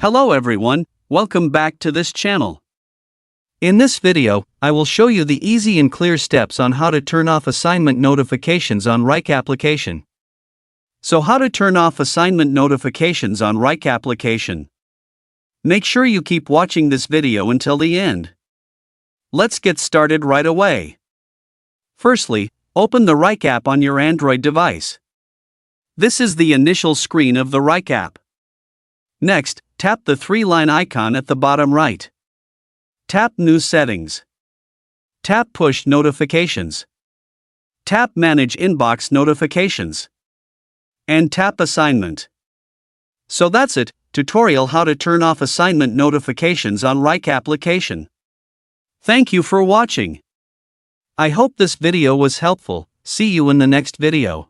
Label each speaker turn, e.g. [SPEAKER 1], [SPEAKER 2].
[SPEAKER 1] Hello everyone, welcome back to this channel. In this video, I will show you the easy and clear steps on how to turn off assignment notifications on Wrike application. So how to turn off assignment notifications on Wrike application. Make sure you keep watching this video until the end. Let's get started right away. Firstly, open the Wrike app on your Android device. This is the initial screen of the Wrike app. Next, tap the three-line icon at the bottom right. Tap New Settings. Tap Push Notifications. Tap Manage Inbox Notifications. And tap Assignment. So that's it, tutorial how to turn off assignment notifications on Wrike application. Thank you for watching. I hope this video was helpful. See you in the next video.